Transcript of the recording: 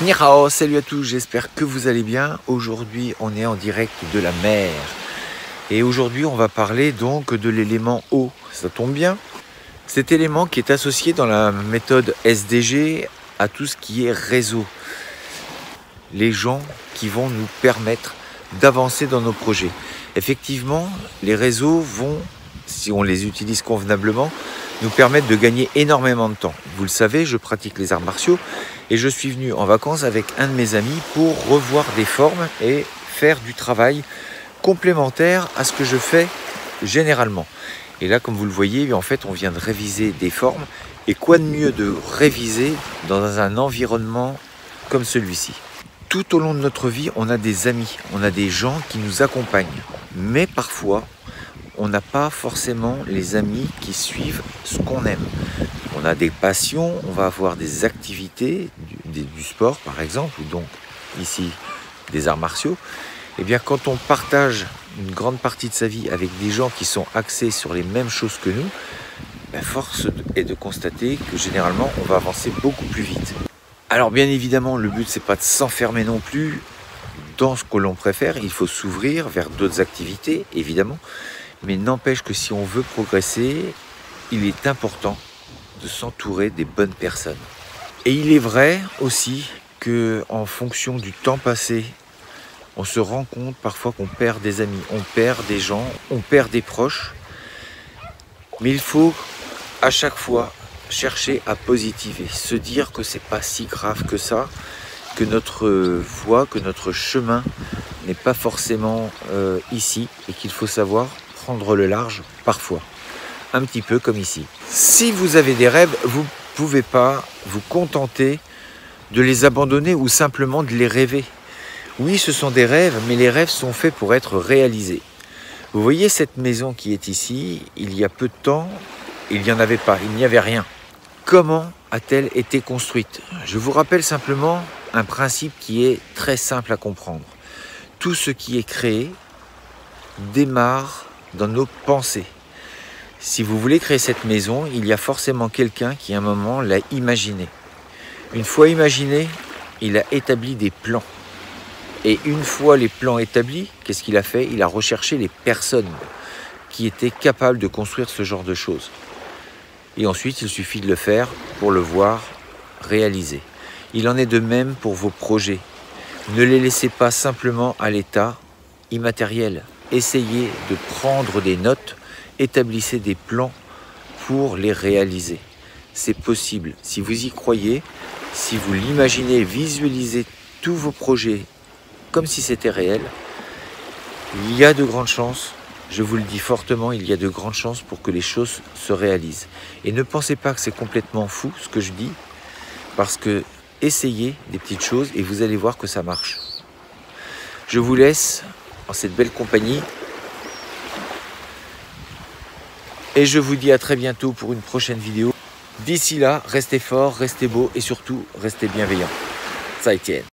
Ni hao, salut à tous, j'espère que vous allez bien. Aujourd'hui, on est en direct de la mer. Et aujourd'hui, on va parler donc de l'élément eau. Ça tombe bien. Cet élément qui est associé dans la méthode SDG à tout ce qui est réseau. Les gens qui vont nous permettre d'avancer dans nos projets. Effectivement, les réseaux vont, si on les utilise convenablement, nous permettre de gagner énormément de temps. Vous le savez, je pratique les arts martiaux et je suis venu en vacances avec un de mes amis pour revoir des formes et faire du travail complémentaire à ce que je fais généralement. Et là, comme vous le voyez, en fait, on vient de réviser des formes. Et quoi de mieux de réviser dans un environnement comme celui-ci? Tout au long de notre vie, on a des amis, on a des gens qui nous accompagnent. Mais parfois, on n'a pas forcément les amis qui suivent ce qu'on aime. On a des passions, on va avoir des activités, du sport par exemple, ou donc ici des arts martiaux. Et bien quand on partage une grande partie de sa vie avec des gens qui sont axés sur les mêmes choses que nous, force est de constater que généralement on va avancer beaucoup plus vite. Alors bien évidemment, le but c'est pas de s'enfermer non plus dans ce que l'on préfère, il faut s'ouvrir vers d'autres activités évidemment. Mais n'empêche que si on veut progresser, il est important de s'entourer des bonnes personnes. Et il est vrai aussi qu'en fonction du temps passé, on se rend compte parfois qu'on perd des amis, on perd des gens, on perd des proches. Mais il faut à chaque fois chercher à positiver, se dire que c'est pas si grave que ça, que notre voie, que notre chemin n'est pas forcément ici et qu'il faut savoir prendre le large parfois, un petit peu comme ici. Si vous avez des rêves, vous ne pouvez pas vous contenter de les abandonner ou simplement de les rêver. Oui, ce sont des rêves, mais les rêves sont faits pour être réalisés. Vous voyez cette maison qui est ici, il y a peu de temps, il n'y en avait pas, il n'y avait rien. Comment a-t-elle été construite? Je vous rappelle simplement un principe qui est très simple à comprendre. Tout ce qui est créé démarre dans nos pensées. Si vous voulez créer cette maison, il y a forcément quelqu'un qui à un moment l'a imaginé. Une fois imaginé, il a établi des plans. Et une fois les plans établis, qu'est-ce qu'il a fait? Il a recherché les personnes qui étaient capables de construire ce genre de choses. Et ensuite, il suffit de le faire pour le voir réaliser. Il en est de même pour vos projets. Ne les laissez pas simplement à l'état immatériel. Essayez de prendre des notes, établissez des plans pour les réaliser. C'est possible. Si vous y croyez, si vous l'imaginez, visualisez tous vos projets comme si c'était réel, il y a de grandes chances, je vous le dis fortement, il y a de grandes chances pour que les choses se réalisent. Et ne pensez pas que c'est complètement fou ce que je dis, parce que essayez des petites choses et vous allez voir que ça marche. Je vous laisse en cette belle compagnie et je vous dis à très bientôt pour une prochaine vidéo. D'ici là, restez forts, restez beaux et surtout restez bienveillants. 再见。